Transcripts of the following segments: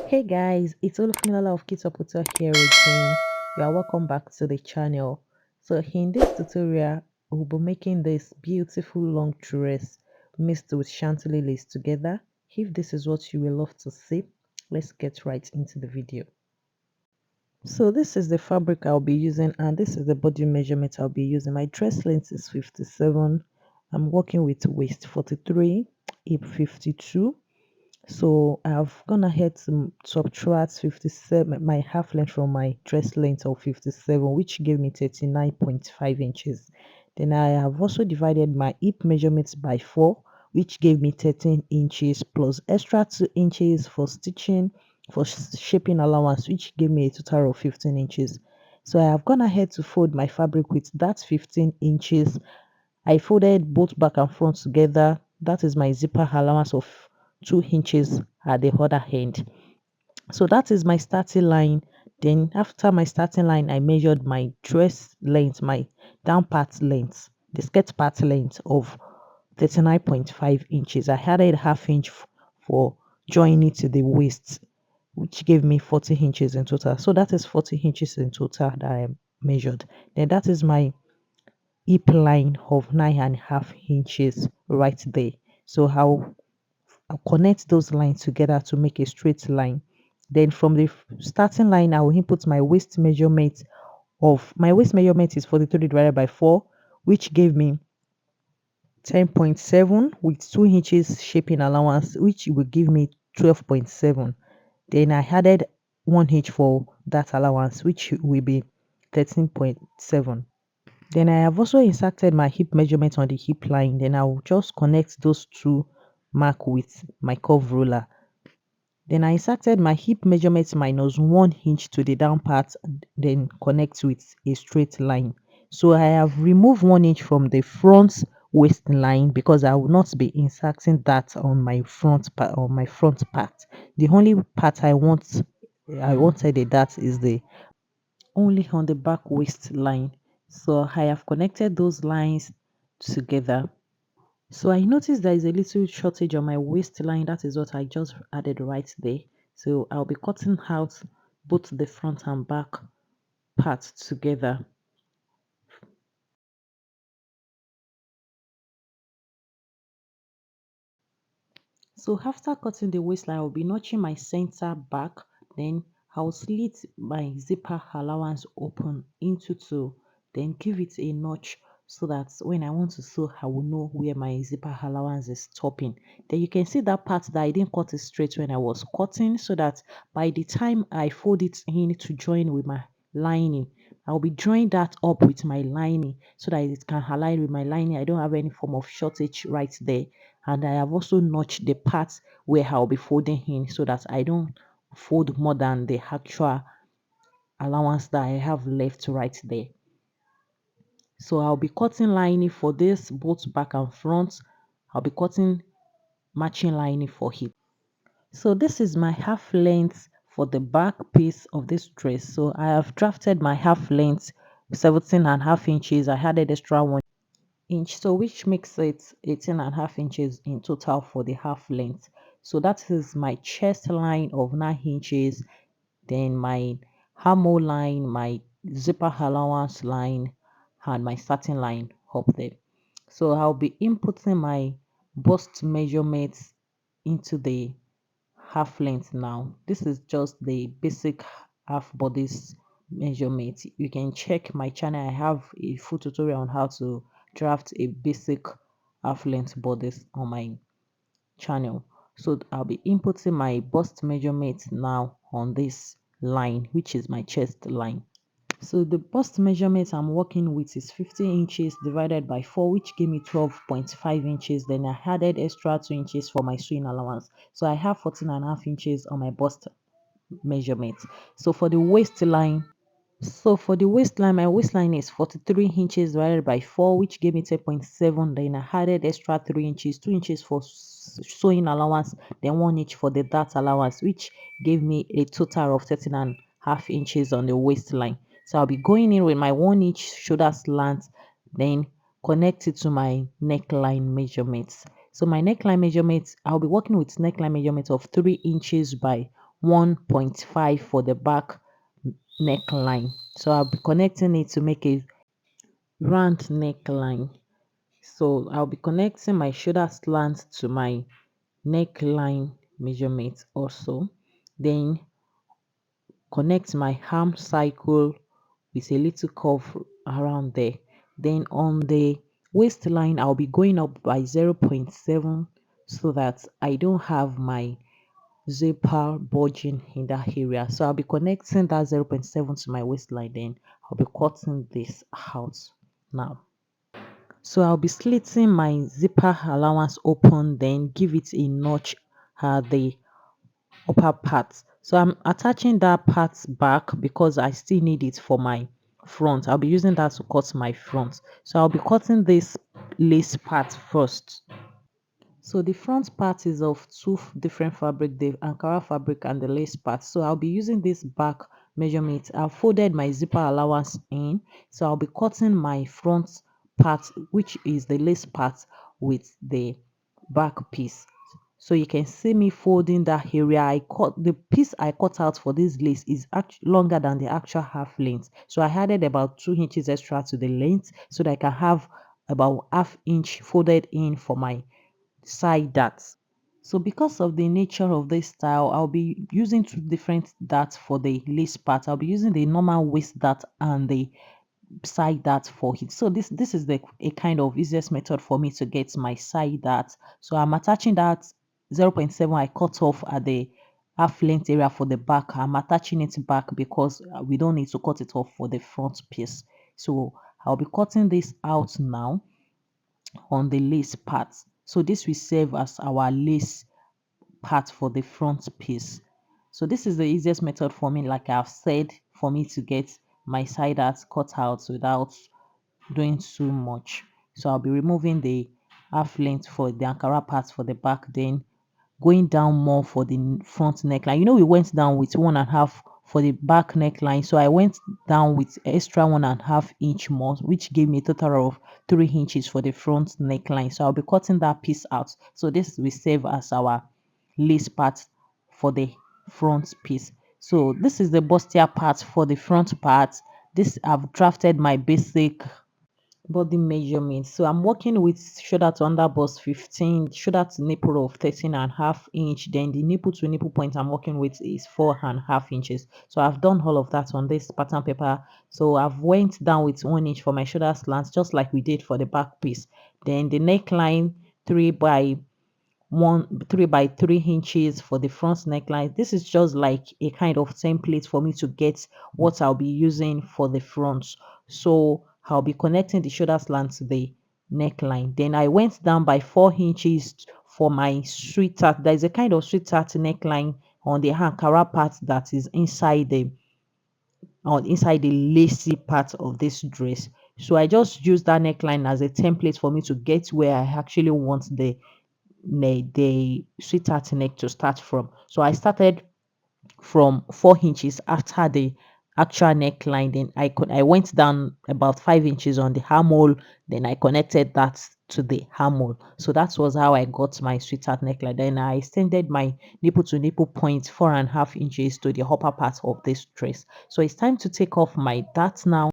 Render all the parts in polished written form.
Hey guys, it's Olufemilola of Kids Hotel here again. You are welcome back to the channel. So in this tutorial, we'll be making this beautiful long dress mixed with chantilly lace together. If this is what you will love to see, let's get right into the video. So this is the fabric I'll be using and this is the body measurement I'll be using. My dress length is 57. I'm working with waist 43, hip 52. So I've gone ahead to subtract 57, my half length from my dress length of 57, which gave me 39.5 inches. Then I have also divided my hip measurements by 4, which gave me 13 inches plus extra 2 inches for stitching, for shaping allowance, which gave me a total of 15 inches. So I have gone ahead to fold my fabric with that 15 inches. I folded both back and front together. That is my zipper allowance of 2 inches at the other end. So that is my starting line. Then after my starting line, I measured my dress length, my down part length, the skirt part length of 39.5 inches. I added half inch for joining it to the waist, which gave me 40 inches in total. So that is 40 inches in total that I measured. Then that is my hip line of 9.5 inches right there. So I'll connect those lines together to make a straight line. Then from the starting line, I will input my waist measurement of my waist measurement is 43 divided by 4, which gave me 10.7 with 2 inches shaping allowance, which will give me 12.7. Then I added 1 inch for that allowance, which will be 13.7. Then I have also inserted my hip measurement on the hip line. Then I'll just connect those two mark with my curve ruler. Then I inserted my hip measurement minus 1 inch to the down part, then connect with a straight line. So I have removed 1 inch from the front waistline because I will not be inserting that on my front part. The only part I wanted that is the only on the back waistline. So I have connected those lines together. So I noticed there is a little shortage on my waistline. That is what I just added right there. So I'll be cutting out both the front and back parts together. So after cutting the waistline, I'll be notching my center back. Then I'll slit my zipper allowance open into two. Then give it a notch so that when I want to sew, I will know where my zipper allowance is stopping. Then you can see that part that I didn't cut it straight when I was cutting, so that by the time I fold it in to join with my lining, I'll be drawing that up with my lining so that it can align with my lining. I don't have any form of shortage right there. And I have also notched the parts where I'll be folding in so that I don't fold more than the actual allowance that I have left right there. So I'll be cutting lining for this both back and front. I'll be cutting matching lining for hip. So this is my half length for the back piece of this dress. So I have drafted my half length 17.5 inches. I added extra 1 inch, so which makes it 18.5 inches in total for the half length. So that is my chest line of 9 inches, then my armhole line, my zipper allowance line, and my starting line up there. So I'll be inputting my bust measurements into the half length now. This is just the basic half bodice measurement. You can check my channel. I have a full tutorial on how to draft a basic half length bodice on my channel. So I'll be inputting my bust measurement now on this line, which is my chest line. So the bust measurement I'm working with is 15 inches divided by 4, which gave me 12.5 inches. Then I added extra 2 inches for my sewing allowance. So I have 14.5 inches on my bust measurement. So for the waistline, for the waistline, my waistline is 43 inches divided by 4, which gave me 10.7. Then I added extra 3 inches, 2 inches for sewing allowance, then 1 inch for the dart allowance, which gave me a total of 13.5 inches on the waistline. So I'll be going in with my 1 inch shoulder slant, then connect it to my neckline measurements. So my neckline measurements, I'll be working with neckline measurements of 3 inches by 1.5 for the back neckline. So I'll be connecting it to make a round neckline. So I'll be connecting my shoulder slant to my neckline measurement also. Then connect my arm cycle with a little curve around there. Then on the waistline, I'll be going up by zero point 0.7 so that I don't have my zipper bulging in that area. So I'll be connecting that zero point 0.7 to my waistline. Then I'll be cutting this out now. So I'll be slitting my zipper allowance open, then give it a notch at the upper part. So I'm attaching that part back because I still need it for my front. I'll be using that to cut my front. So I'll be cutting this lace part first. So the front part is of two different fabric, the Ankara fabric and the lace part. So I'll be using this back measurement. I've folded my zipper allowance in. So I'll be cutting my front part, which is the lace part, with the back piece. So you can see me folding that area. I cut the piece I cut out for this lace is actually longer than the actual half length. So I added about 2 inches extra to the length so that I can have about half inch folded in for my side darts. So because of the nature of this style, I'll be using two different darts for the lace part. I'll be using the normal waist dart and the side dart for it. So this is the a kind of easiest method for me to get my side dart. So I'm attaching that zero point 0.7 I cut off at the half length area for the back. I'm attaching it back because we don't need to cut it off for the front piece. So I'll be cutting this out now on the lace part. So this will serve as our lace part for the front piece. So this is the easiest method for me, like I've said, for me to get my side arts cut out without doing too much. So I'll be removing the half length for the Ankara parts for the back, then going down more for the front neckline. You know, we went down with 1.5 for the back neckline. So I went down with extra 1.5 inch more, which gave me a total of 3 inches for the front neckline. So I'll be cutting that piece out. So this will serve as our lace part for the front piece. So this is the bustier part for the front part. This I've drafted my basic body measurement. So I'm working with shoulder to under bust 15, shoulder to nipple of 13.5 inch. Then the nipple to nipple point I'm working with is 4.5 inches. So I've done all of that on this pattern paper. So I've went down with 1 inch for my shoulder slants, just like we did for the back piece. Then the neckline 3 by 3 inches for the front neckline. This is just like a kind of template for me to get what I'll be using for the front. So I'll be connecting the shoulder slant to the neckline. Then I went down by 4 inches for my sweetheart. There is a kind of sweetheart neckline on the Ankara part that is inside the lacy part of this dress. So I just use that neckline as a template for me to get where I actually want the sweetheart neck to start from. So I started from 4 inches after the actual neckline. Then I went down about 5 inches on the armhole. Then I connected that to the armhole. So that was how I got my sweetheart neckline. Then I extended my nipple to nipple point 4.5 inches to the upper part of this dress. So it's time to take off my dart now.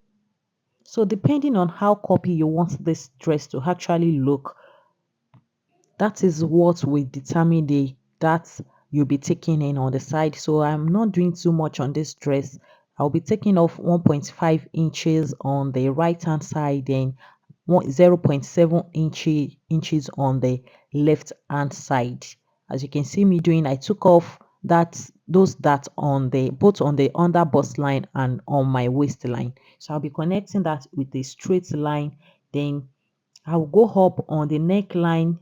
So depending on how copy you want this dress to actually look, that is what will determine the that you'll be taking in on the side. So I'm not doing too much on this dress. I'll be taking off 1.5 inches on the right hand side, then 0.7 inches on the left hand side. As you can see me doing, I took off that on the both on the under bust line and on my waistline. So I'll be connecting that with a straight line. Then I'll go up on the neckline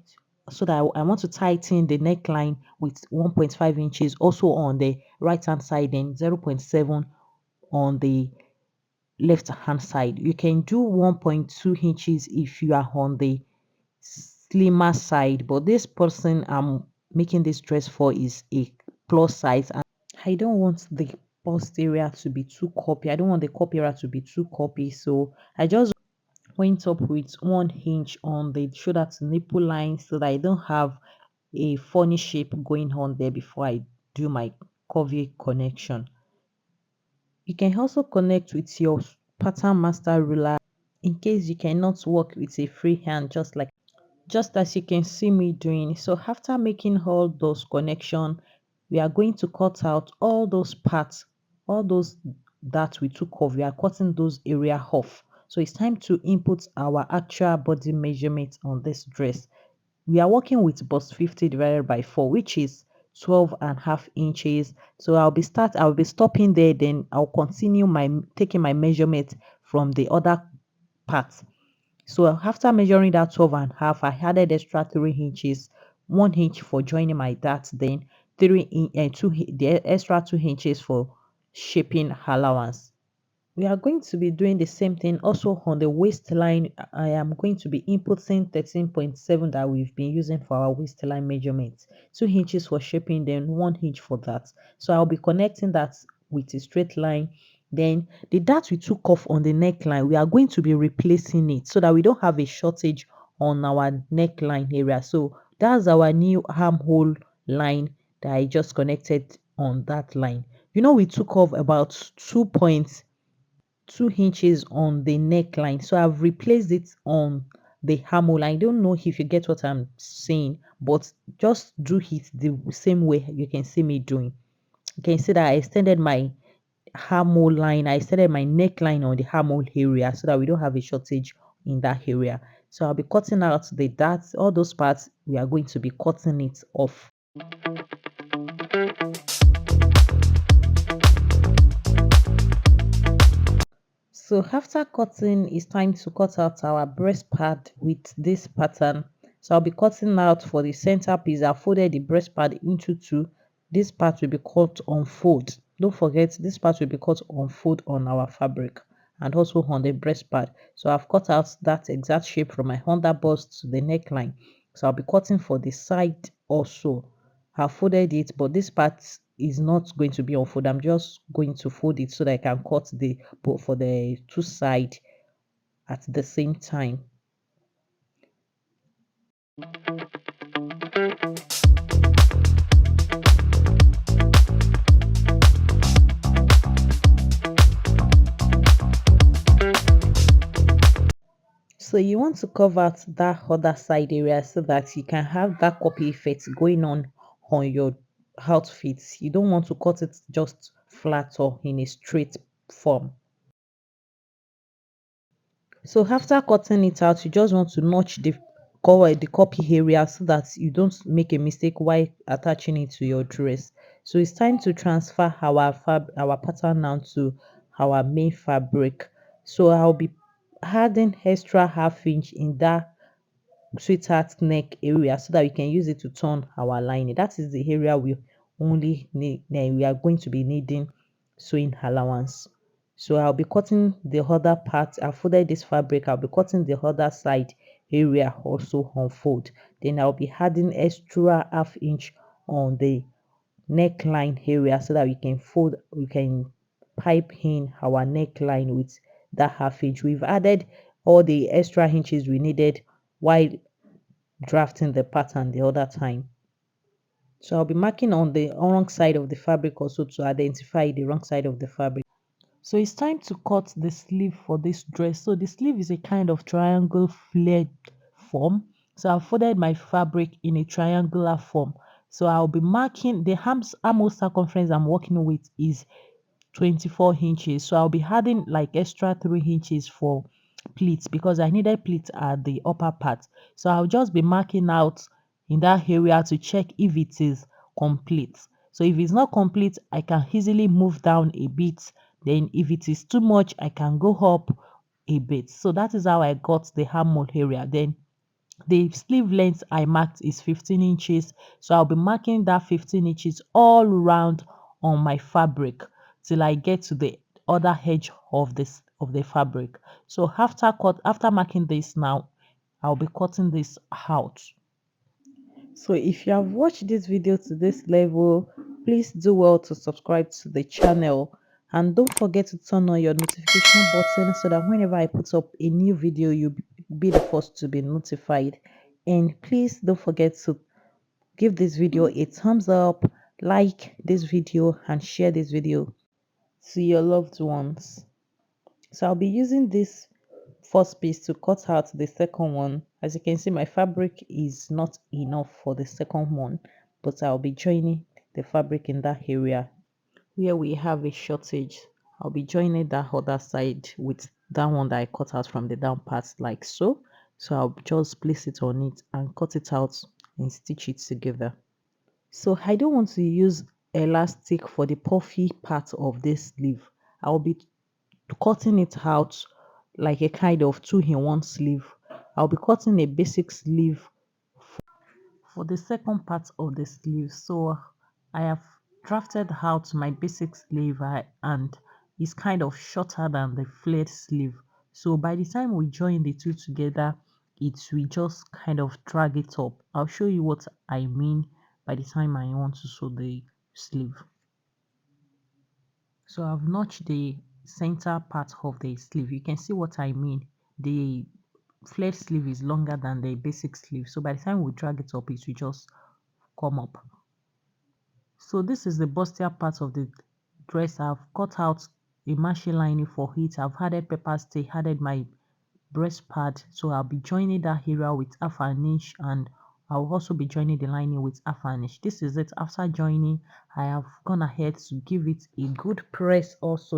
so that I want to tighten the neckline with 1.5 inches also on the right hand side, then 0.7 on the left hand side. You can do 1.2 inches if you are on the slimmer side, but this person I'm making this dress for is a plus size, and I don't want the bust area to be too copy. I don't want the copy area to be too copy. So I just went up with 1 inch on the shoulder to nipple line so that I don't have a funny shape going on there before I do my curvy connection. You can also connect with your pattern master ruler in case you cannot work with a free hand, just as you can see me doing. So after making all those connection, we are going to cut out all those parts, all those that we took off. We are cutting those area off. So it's time to input our actual body measurement on this dress. We are working with bust 50 divided by 4, which is 12.5 inches. So I'll be stopping there, then I'll continue my taking my measurement from the other part. So after measuring that 12.5, I added extra 3 inches, 1 inch for joining my darts, then the extra 2 inches for shaping allowance. We are going to be doing the same thing also on the waistline. I am going to be inputting 13.7 that we've been using for our waistline measurements. 2 inches for shaping, then 1 inch for that. So I'll be connecting that with a straight line. Then the dart we took off on the neckline, we are going to be replacing it so that we don't have a shortage on our neckline area. So that's our new armhole line that I just connected on that line. We took off about 2 inches on the neckline, so I've replaced it on the armhole. I don't know if you get what I'm saying, but just do it the same way you can see me doing. You can see that I extended my armhole line, I extended my neckline on the armhole area so that we don't have a shortage in that area. So I'll be cutting out the darts, all those parts we are going to be cutting it off. So after cutting, it's time to cut out our breast pad with this pattern. So I'll be cutting out for the center piece. I folded the breast pad into two. This part will be cut on fold. Don't forget, this part will be cut on fold on our fabric and also on the breast pad. So I've cut out that exact shape from my under bust to the neckline. So I'll be cutting for the side also. I folded it, but this part is not going to be on fold. I'm just going to fold it so that I can cut the both for the two side at the same time. So you want to cover out that other side area so that you can have that copy effect going on your outfits. You don't want to cut it just flat or in a straight form. So after cutting it out, you just want to notch the cover the copy area so that you don't make a mistake while attaching it to your dress. So it's time to transfer our pattern now to our main fabric. So I'll be adding extra half inch in that sweetheart neck area so that we can use it to turn our lining. That is the area we only need, we are going to be needing sewing allowance. So I'll be cutting the other part. I folded this fabric. I'll be cutting the other side area also on fold. Then I'll be adding extra half inch on the neckline area so that we can pipe in our neckline with that half inch. We've added all the extra inches we needed while drafting the pattern the other time. So I'll be marking on the wrong side of the fabric also to identify the wrong side of the fabric. So it's time to cut the sleeve for this dress. So the sleeve is a kind of triangle flared form. So I folded my fabric in a triangular form. So I'll be marking the armhole circumference I'm working with is 24 inches. So I'll be adding like extra 3 inches for pleats because I needed pleats at the upper part. So I'll just be marking out in that area to check if it is complete. So if it's not complete, I can easily move down a bit. Then if it is too much, I can go up a bit. So that is how I got the armhole area. Then the sleeve length I marked is 15 inches. So I'll be marking that 15 inches all around on my fabric till I get to the other edge of the fabric. So after marking this now, I'll be cutting this out. So if you have watched this video to this level, please do well to subscribe to the channel and don't forget to turn on your notification button so that whenever I put up a new video, you'll be the first to be notified. And please don't forget to give this video a thumbs up, like this video and share this video to your loved ones. So I'll be using this first piece to cut out the second one. As you can see, my fabric is not enough for the second one, but I'll be joining the fabric in that area where we have a shortage. I'll be joining that other side with that one that I cut out from the down part like so. So I'll just place it on it and cut it out and stitch it together. So I don't want to use elastic for the puffy part of this sleeve. I'll be cutting it out like a kind of two-in-one sleeve. I'll be cutting a basic sleeve for the second part of the sleeve. So I have drafted out my basic sleeve and it's kind of shorter than the flared sleeve. So by the time we join the two together, it will just kind of drag it up. I'll show you what I mean by the time I want to sew the sleeve. So I've notched the center part of the sleeve. You can see what I mean. The flared sleeve is longer than the basic sleeve. So by the time we drag it up, it will just come up. So this is the bustier part of the dress. I've cut out a machine lining for it. I've added pepper stay, added my breast pad. So I'll be joining that area with half an inch and I'll also be joining the lining with half an inch. This is it. After joining, I have gone ahead to give it a good press also.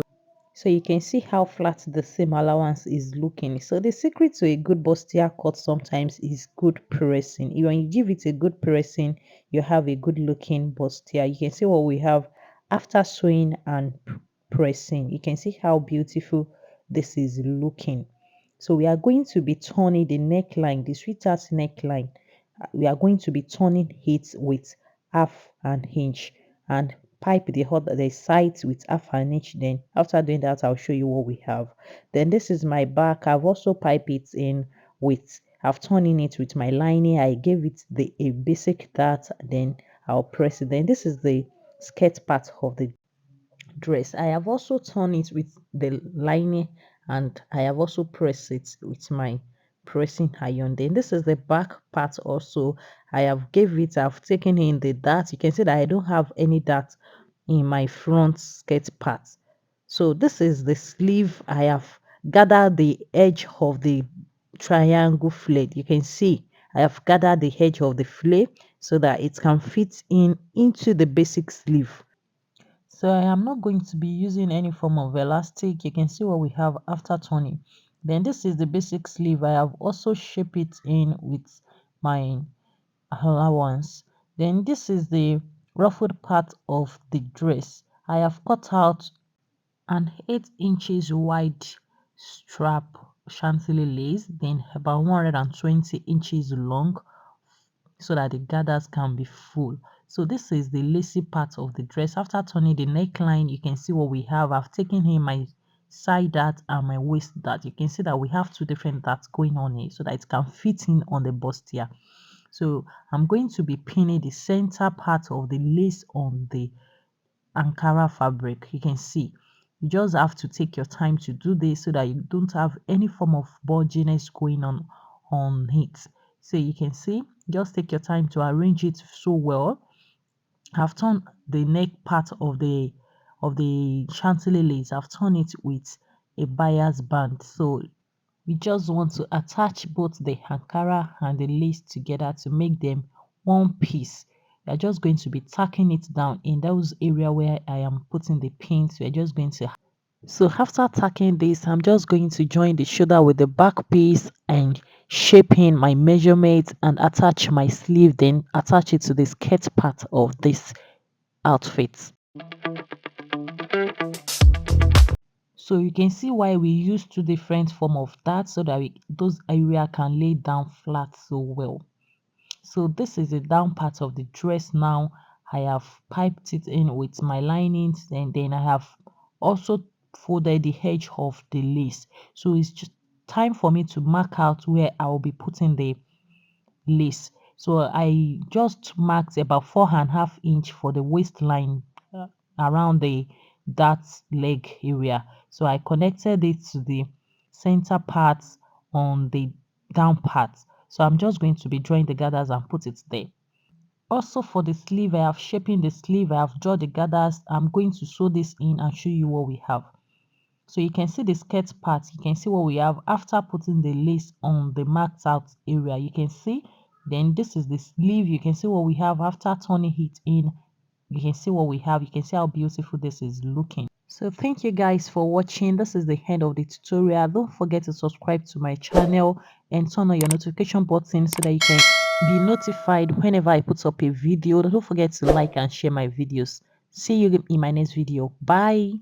So you can see how flat the seam allowance is looking. So the secret to a good bustier cut sometimes is good pressing. When you give it a good pressing, you have a good looking bustier. You can see what we have after sewing and pressing. You can see how beautiful this is looking. So we are going to be turning the neckline, the sweetheart neckline. We are going to be turning it with half an inch and pipe the sides with half an inch. Then after doing that, I'll show you what we have. Then this is my back. I've also piped it in with, I've turned in it with my lining. I gave it the a basic dart, then I'll press it. Then this is the skirt part of the dress. I have also turned it with the lining and I have also pressed it with my pressing iron. Then this is the back part also. I've taken in the dart. You can see that I don't have any dart in my front skirt part. So this is the sleeve. I have gathered the edge of the triangle flare. You can see I have gathered the edge of the flare so that it can fit in into the basic sleeve. So I am not going to be using any form of elastic. You can see what we have after turning. Then this is the basic sleeve. I have also shaped it in with my allowance. Then this is the ruffled part of the dress. I have cut out an 8 inches wide strap chantilly lace, then about 120 inches long so that the gathers can be full. So this is the lacy part of the dress. After turning the neckline, you can see what we have. I've taken here my side dart and my waist dart. You can see that we have two different darts going on here so that it can fit in on the bustier. So I'm going to be pinning the center part of the lace on the Ankara fabric. You can see you just have to take your time to do this so that you don't have any form of bulginess going on it. So you can see, just take your time to arrange it so well. I've turned the neck part of the chantilly lace. I've turned it with a bias band. So we just want to attach both the Ankara and the lace together to make them one piece. We're just going to be tacking it down in those area where I am putting the pins. We're just going to, so after tacking this, I'm just going to join the shoulder with the back piece and shape in my measurements and attach my sleeve, then attach it to the skirt part of this outfit. So you can see why we use two different form of that so that those area can lay down flat so well. So this is the down part of the dress now. I have piped it in with my linings and then I have also folded the edge of the lace. So it's just time for me to mark out where I will be putting the lace. So I just marked about 4.5 inch for the waistline around that leg area. So I connected it to the center part on the down part. So I'm just going to be drawing the gathers and put it there. Also for the sleeve, I have shaping the sleeve, I have drawn the gathers. I'm going to sew this in and show you what we have. So you can see the skirt part, you can see what we have after putting the lace on the marked out area. You can see, then this is the sleeve. You can see what we have after turning it in. You can see what we have. You can see how beautiful this is looking. So thank you guys for watching. This is the end of the tutorial. Don't forget to subscribe to my channel and turn on your notification button so that you can be notified whenever I put up a video. Don't forget to like and share my videos. See you in my next video. Bye.